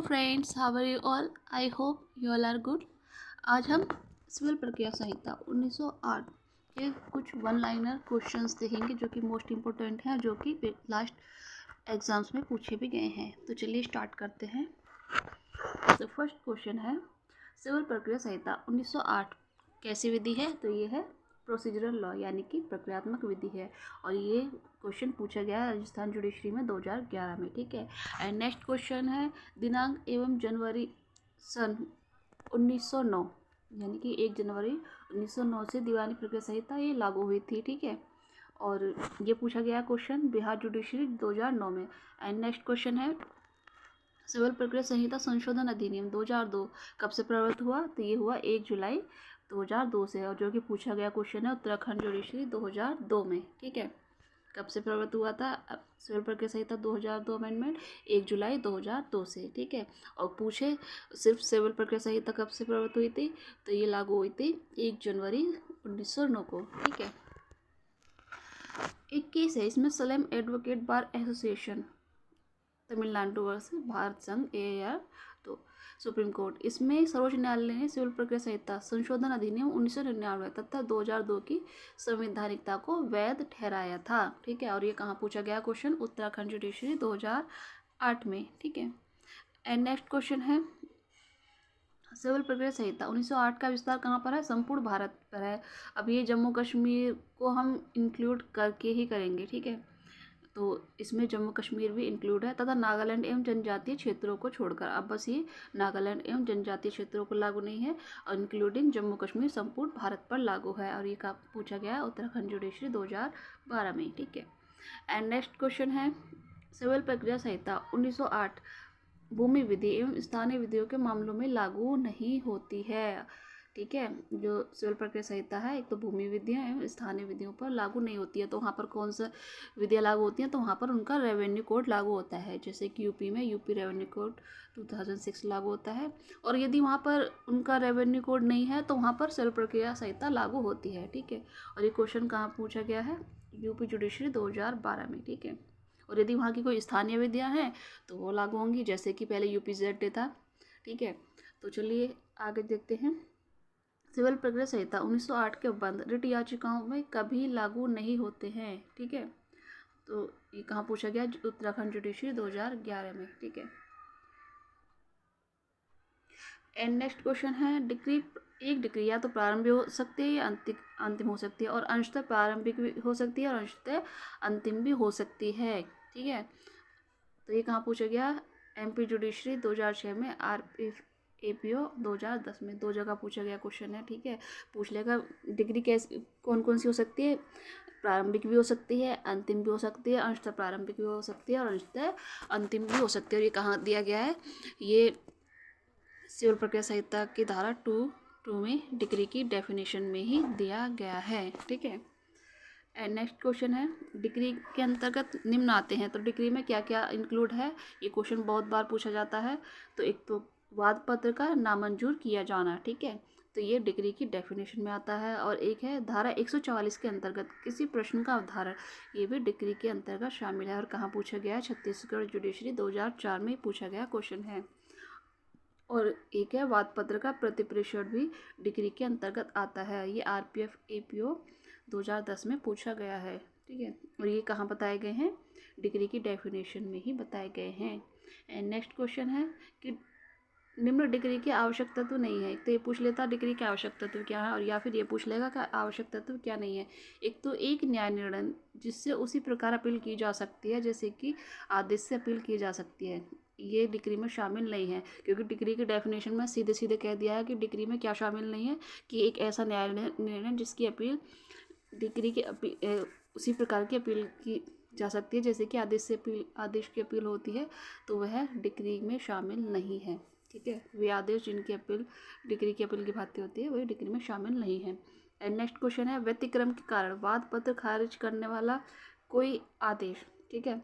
Friends, how are you all? I hope you all are good. आज हम civil प्रक्रिया संहिता 1908 के कुछ वन लाइनर क्वेश्चंस देखेंगे जो कि मोस्ट इम्पोर्टेंट हैं, जो कि लास्ट एग्जाम्स में पूछे भी गए हैं। तो चलिए स्टार्ट करते हैं। तो फर्स्ट क्वेश्चन है, सिविल प्रक्रिया संहिता 1908 कैसी विधि है? तो ये है प्रोसीजरल लॉ, यानी कि प्रक्रियात्मक विधि है। और ये क्वेश्चन पूछा गया राजस्थान जुडिशरी में 2011 में। ठीक है। एंड नेक्स्ट क्वेश्चन है, दिनांक एवं जनवरी सन 1909, यानी कि 1 जनवरी 1909 से दीवानी प्रक्रिया संहिता ये लागू हुई थी। ठीक है। और ये पूछा गया क्वेश्चन बिहार जुडिशरी 2009 में। एंड नेक्स्ट क्वेश्चन है, सिविल प्रक्रिया संहिता संशोधन अधिनियम 2002 कब से प्रवृत्त हुआ? तो ये हुआ 1 जुलाई 2002 से। और जो कि पूछा गया क्वेश्चन है उत्तराखंड जुडिशरी 2002 में। ठीक है। कब से प्रवृत्त हुआ था सिविल प्रक्रिया संहिता 2002 अमेंडमेंट? 1 जुलाई 2002 से। ठीक है। और पूछे सिर्फ सिविल प्रक्रिया संहिता कब से प्रवृत्त हुई थी? तो ये लागू हुई थी 1 जनवरी 1909 को। ठीक है। एक केस है, इसमें Salem advocate bar association Tamil Nadu versus Bharat संघ AAR, तो सुप्रीम कोर्ट, इसमें सर्वोच्च न्यायालय ने सिविल प्रक्रिया संहिता संशोधन अधिनियम 1999 तथा 2002 की संवैधानिकता को वैध ठहराया था। ठीक है। और ये कहाँ पूछा गया क्वेश्चन? उत्तराखंड जुडिशरी 2008 में। ठीक है। एंड नेक्स्ट क्वेश्चन है, सिविल प्रक्रिया संहिता 1908 का विस्तार कहाँ पर है? संपूर्ण भारत पर है। अब ये जम्मू कश्मीर को हम इंक्लूड करके ही करेंगे। ठीक है। तो इसमें जम्मू कश्मीर भी इंक्लूड है तथा नागालैंड एवं जनजातीय क्षेत्रों को छोड़कर। अब बस ये नागालैंड एवं जनजातीय क्षेत्रों को लागू नहीं है, और इंक्लूडिंग जम्मू कश्मीर संपूर्ण भारत पर लागू है। और ये का पूछा गया है उत्तराखंड जुडिशरी 2012 में। ठीक है। एंड नेक्स्ट क्वेश्चन है, सिविल प्रक्रिया संहिता 1908 भूमि विधि एवं स्थानीय विधियों के मामलों में लागू नहीं होती है। ठीक है। जो सिविल प्रक्रिया संहिता है, एक तो भूमि विधियाँ एवं स्थानीय विधियों पर लागू नहीं होती है। तो वहाँ पर कौन सा विधियाँ लागू होती हैं? तो वहाँ पर उनका रेवेन्यू कोड लागू होता है। जैसे कि यूपी में यूपी रेवेन्यू कोड 2006 लागू होता है। और यदि वहाँ पर उनका रेवेन्यू कोड नहीं है तो वहाँ पर सिविल प्रक्रिया संहिता लागू होती है। ठीक है। और ये क्वेश्चन कहाँ पूछा गया है? यूपी जुडिशरी 2012 में। ठीक है। और यदि वहाँ की कोई स्थानीय विधियाँ हैं तो वो लागू होंगी, जैसे कि पहले UPZ था। ठीक है। तो चलिए आगे देखते हैं। सिविल प्रक्रिया संहिता 1908 के उपबंध रिट याचिकाओं में कभी लागू नहीं होते हैं। ठीक है। तो ये कहाँ पूछा गया? उत्तराखंड जुडिशरी 2011 में। ठीक है। एंड नेक्स्ट क्वेश्चन है, डिक्री, एक डिक्री या तो प्रारंभिक हो सकती है या अंतिम हो सकती है, और अंशतः प्रारंभिक भी हो सकती है और अंशतः अंतिम भी हो सकती है। ठीक है। तो ये कहाँ पूछा गया? MP जुडिशरी 2006 में, APO 2010 में। 2 जगह पूछा गया क्वेश्चन है। ठीक है। पूछ लेगा डिग्री कैसे कौन कौन सी हो सकती है? प्रारंभिक भी हो सकती है, अंतिम भी हो सकती है, अंशतः प्रारंभिक भी हो सकती है और अंशतः अंतिम भी हो सकती है। और ये कहाँ दिया गया है? ये सिविल प्रक्रिया संहिता की धारा 2 में डिग्री की डेफिनेशन में ही दिया गया है। ठीक है। एंड नेक्स्ट क्वेश्चन है, डिग्री के अंतर्गत निम्न आते हैं। तो डिग्री में क्या क्या इंक्लूड है? ये क्वेश्चन बहुत बार पूछा जाता है। तो एक तो वाद पत्र का नामंजूर किया जाना। ठीक है। तो ये डिग्री की डेफिनेशन में आता है। और एक है धारा 144 के अंतर्गत किसी प्रश्न का अवधारण, ये भी डिग्री के अंतर्गत शामिल है। और कहाँ पूछा गया है? छत्तीसगढ़ जुडिशरी 2004 में पूछा गया क्वेश्चन है। और एक है वाद पत्र का प्रतिप्रेषण भी डिग्री के अंतर्गत आता है। ये RPF APO 2010 में पूछा गया है। ठीक है। और ये कहाँ बताए गए हैं? डिग्री की डेफिनेशन में ही बताए गए हैं। एंड नेक्स्ट क्वेश्चन है कि निम्न डिग्री के आवश्यक तत्व नहीं है। एक तो ये पूछ लेता डिग्री के आवश्यक तत्व क्या है, और या फिर ये पूछ लेगा कि आवश्यक तत्व क्या नहीं है। एक तो एक न्याय निर्णय जिससे उसी प्रकार अपील की जा सकती है जैसे कि आदेश से अपील की जा सकती है, ये डिग्री में शामिल नहीं है। क्योंकि डिग्री के डेफिनेशन में सीधे सीधे कह दिया है कि डिग्री में क्या शामिल नहीं है, कि एक ऐसा न्याय निर्णय जिसकी अपील डिग्री के उसी प्रकार की अपील की जा सकती है जैसे कि आदेश की अपील होती है, तो वह डिग्री में शामिल नहीं है। ठीक है। वे आदेश जिनकी अपील डिग्री की अपील की भांति होती है वही डिग्री में शामिल नहीं है। एंड नेक्स्ट क्वेश्चन है, व्यतिक्रम के कारण वाद पत्र खारिज करने वाला कोई आदेश। ठीक है।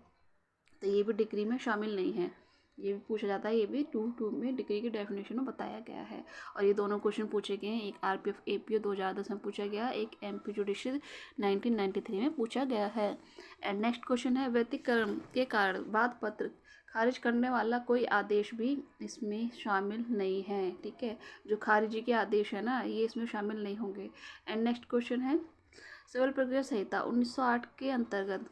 तो ये भी डिग्री में शामिल नहीं है। ये भी पूछा जाता है। ये भी 2 में डिग्री की डेफिनेशन में बताया गया है। और ये दोनों क्वेश्चन पूछे गए हैं। एक RPF APO 2010 में पूछा गया, एक MP जुडिशरी 1993 में पूछा गया है। एंड नेक्स्ट क्वेश्चन है, व्यतिक्रम के कारण वाद पत्र खारिज करने वाला कोई आदेश भी इसमें शामिल नहीं है, ठीक है। जो खारिजी के आदेश है ना, ये इसमें शामिल नहीं होंगे। एंड नेक्स्ट क्वेश्चन है, सिविल प्रक्रिया संहिता 1908 के अंतर्गत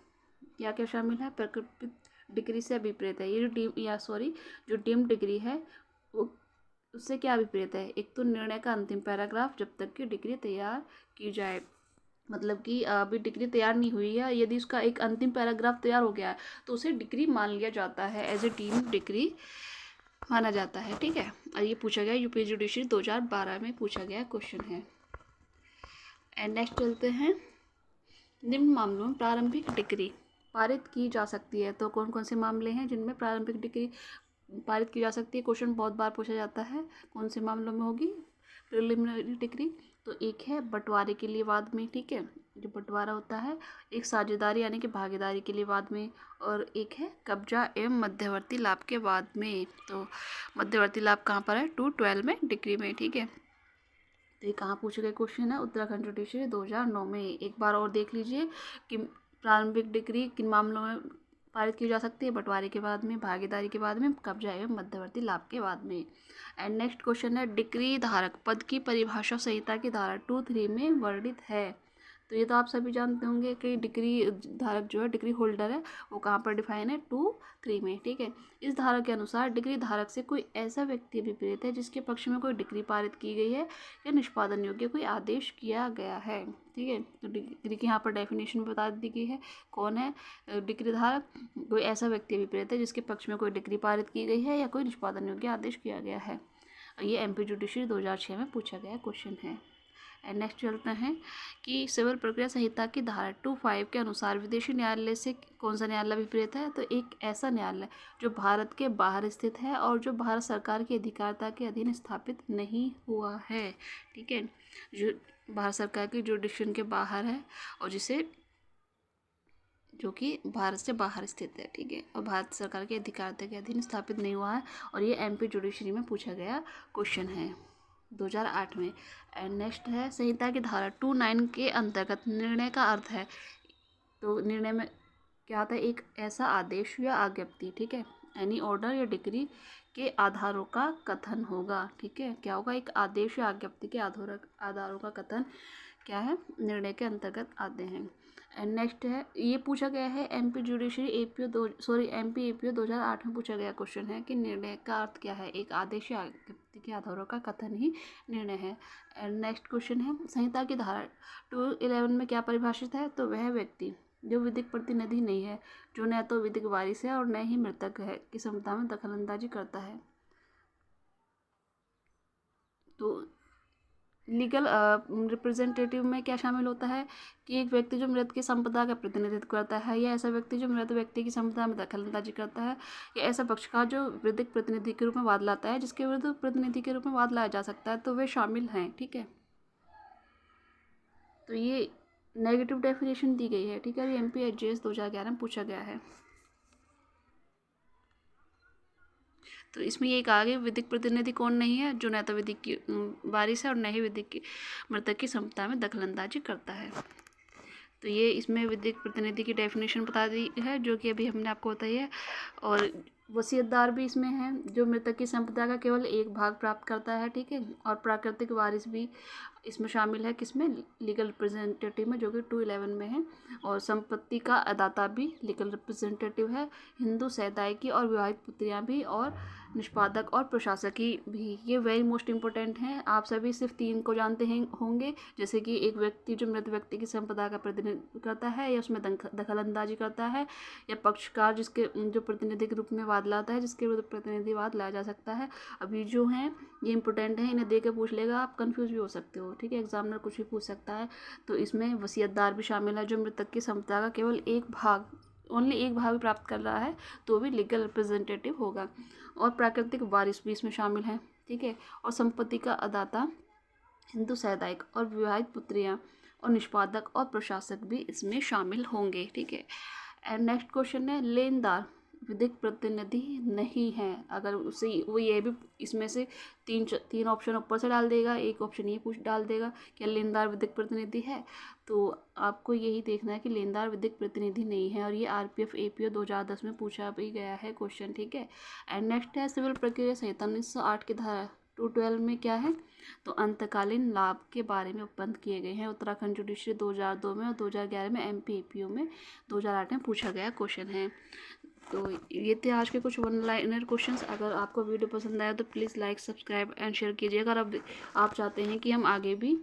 क्या क्या शामिल है? प्रकृति डिग्री से अभिप्रेत है। ये जो डीम डिग्री है वो उससे क्या अभिप्रेत है? एक तो निर्णय का अंतिम पैराग्राफ जब तक कि डिग्री तैयार की जाए, मतलब कि अभी डिग्री तैयार नहीं हुई है, यदि उसका एक अंतिम पैराग्राफ तैयार हो गया है तो उसे डिग्री मान लिया जाता है, एज ए डीम डिग्री माना जाता है, ठीक है। और ये पूछा गया यूपीएससी जुडिशरी 2012 में पूछा गया क्वेश्चन है। एंड नेक्स्ट चलते हैं, निम्न मामलों में प्रारंभिक डिग्री पारित की जा सकती है। तो कौन कौन से मामले हैं जिनमें प्रारंभिक डिग्री पारित की जा सकती है? क्वेश्चन बहुत बार पूछा जाता है, कौन से मामलों में होगी प्रिलिमिनरी डिग्री? तो एक है बंटवारे के लिए वाद में, ठीक है, जो बंटवारा होता है, एक साझेदारी यानी कि भागीदारी के लिए वाद में, और एक है कब्जा एवं मध्यवर्ती लाभ के वाद में। तो मध्यवर्ती लाभ कहाँ पर है? 212 में डिग्री में, ठीक है। तो ये कहाँ पूछे गए क्वेश्चन है? उत्तराखंड जुडिशरी 2009 में। एक बार और देख लीजिए कि प्रारंभिक डिग्री किन मामलों में पारित की जा सकती है? बंटवारे के बाद में, भागीदारी के बाद में, कब्जा एवं मध्यवर्ती लाभ के बाद में। एंड नेक्स्ट क्वेश्चन है, डिग्री धारक पद की परिभाषा संहिता की धारा 2-3 में वर्णित है। तो ये तो आप सभी जानते होंगे कि डिग्री धारक जो है, डिग्री होल्डर है, वो कहाँ पर डिफाइन है? 2-3 में, ठीक है। इस धारा के अनुसार डिग्री धारक से कोई ऐसा व्यक्ति अभिप्रेत है जिसके पक्ष में कोई डिग्री पारित की गई है या निष्पादन योग्य कोई आदेश किया गया है, ठीक है। तो डिग्री की यहाँ पर डेफिनेशन बता दी गई है। कौन है डिग्री धारक? कोई ऐसा व्यक्ति अभिप्रेत है जिसके पक्ष में कोई डिग्री पारित की गई है या कोई निष्पादन योग्य आदेश किया गया है। ये एमपी जुडिशरी 2006 में पूछा गया क्वेश्चन है। एंड नेक्स्ट चलते हैं कि सिविल प्रक्रिया संहिता की धारा 2-5 के अनुसार विदेशी न्यायालय से कौन सा न्यायालय अभिप्रेत है? तो एक ऐसा न्यायालय जो भारत के बाहर स्थित है और जो भारत सरकार की अधिकारिता के अधीन स्थापित नहीं हुआ है, ठीक है। जो भारत सरकार की जुडिक्शन के बाहर है और जो कि भारत से बाहर स्थित है, ठीक है, और भारत सरकार की अधिकारिता के अधीन स्थापित नहीं हुआ है। और ये एमपी जुडिशरी में पूछा गया क्वेश्चन है 2008 में। एंड नेक्स्ट है, संहिता की धारा 2-9 के अंतर्गत निर्णय का अर्थ है। तो निर्णय में क्या आता है? एक ऐसा आदेश या आज्ञप्ति, ठीक है, एनी ऑर्डर या डिग्री के आधारों का कथन होगा, ठीक है। क्या होगा? एक आदेश या आज्ञप्ति के आधारों का कथन क्या है? निर्णय के अंतर्गत आते हैं। एंड नेक्स्ट है, ये पूछा गया है एमपी एपीओ 2008 में पूछा गया क्वेश्चन है कि निर्णय का अर्थ क्या है? एक आदेश या आज्ञप्ति के आधारों का कथन ही निर्णय है। एंड नेक्स्ट क्वेश्चन है, संहिता की धारा 211 में क्या परिभाषित है? तो वह व्यक्ति जो विधिक प्रतिनिधि नहीं है, जो न तो विधिक वारिस है और न ही मृतक है, की क्षमता में दखलंदाजी करता है। तो लीगल रिप्रेजेंटेटिव में क्या शामिल होता है कि एक व्यक्ति जो मृत की संपदा का प्रतिनिधित्व करता है, या ऐसा व्यक्ति जो मृत व्यक्ति की संपदा में दखलंदाजी करता है, या ऐसा पक्षकार जो विधिक प्रतिनिधि के रूप में वाद लाता है, जिसके विरुद्ध प्रतिनिधि के रूप में वाद लाया जा सकता है, तो वे शामिल हैं, ठीक है। तो ये नेगेटिव डेफिनेशन दी गई है, ठीक है। ये एमपीएचजीएस 2011 में पूछा गया है। तो इसमें ये कहा गया विधिक प्रतिनिधि कौन नहीं है? जो न तो विधिक की वारिस है और न ही विधिक की मृतक की संपदा में दखलंदाजी करता है। तो ये इसमें विधिक प्रतिनिधि की डेफिनेशन बता दी है, जो कि अभी हमने आपको बताई है। और वसीयतदार भी इसमें है, जो मृतक की संपदा का केवल एक भाग प्राप्त करता है, ठीक है। और प्राकृतिक वारिस भी इसमें शामिल है, किसमें? लीगल रिप्रेजेंटेटिव में, जो कि 211 में है। और संपत्ति का अदाता भी लीगल रिप्रेजेंटेटिव है, हिंदू समुदायिकी और विवाहित पुत्रियां भी, और निष्पादक और प्रशासकी भी। ये वेरी मोस्ट इंपॉर्टेंट हैं। आप सभी सिर्फ 3 को जानते हैं होंगे, जैसे कि एक व्यक्ति जो मृत व्यक्ति की संपदा का प्रतिनिधित्व करता है या उसमें दखलंदाजी करता है, या पक्षकार जिसके जो प्रतिनिधि के रूप में वाद लाता है, जिसके विरुद्ध प्रतिनिधि वाद लाया जा सकता है। अभी जो हैं ये इंपॉर्टेंट है, इन्हें दे के पूछ लेगा, आप कंफ्यूज भी हो सकते हो, ठीक है। एग्जामिनर कुछ भी पूछ सकता है। तो इसमें वसीयतदार भी शामिल है, जो मृतक की संपदा का केवल ओनली एक भाग भी प्राप्त कर रहा है, तो भी लीगल रिप्रेजेंटेटिव होगा। और प्राकृतिक वारिस भी इसमें शामिल है, ठीक है। और संपत्ति का अदाता, हिंदू समुदायिक और विवाहित पुत्रियां, और निष्पादक और प्रशासक भी इसमें शामिल होंगे, ठीक है। एंड नेक्स्ट क्वेश्चन है, लेनदार विधिक प्रतिनिधि नहीं है। अगर उसे वो ये भी इसमें से तीन ऑप्शन ऊपर से डाल देगा, एक ऑप्शन ये पूछ डाल देगा क्या लेनदार विधिक प्रतिनिधि है, तो आपको यही देखना है कि लेनदार विधिक प्रतिनिधि नहीं है। और ये आरपीएफ एपीओ 2010 में पूछा भी गया है क्वेश्चन, ठीक है। एंड नेक्स्ट है सिविल प्रक्रिया संहिता 1908 की धारा 212 में क्या है, तो अंतकालीन लाभ के बारे में उपबंध किए गए हैं। उत्तराखंड जुडिशरी 2002 में और 2011 में एमपी एपीओ में 2008 में पूछा गया क्वेश्चन है। तो ये थे आज के कुछ वन लाइनर क्वेश्चंस। अगर आपको वीडियो पसंद आया तो please like subscribe and share कीजिए। अगर आप चाहते हैं कि हम आगे भी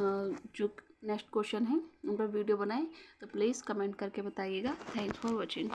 जो नेक्स्ट क्वेश्चन है उन पर वीडियो बनाएं तो प्लीज़ कमेंट करके बताइएगा। Thanks for watching.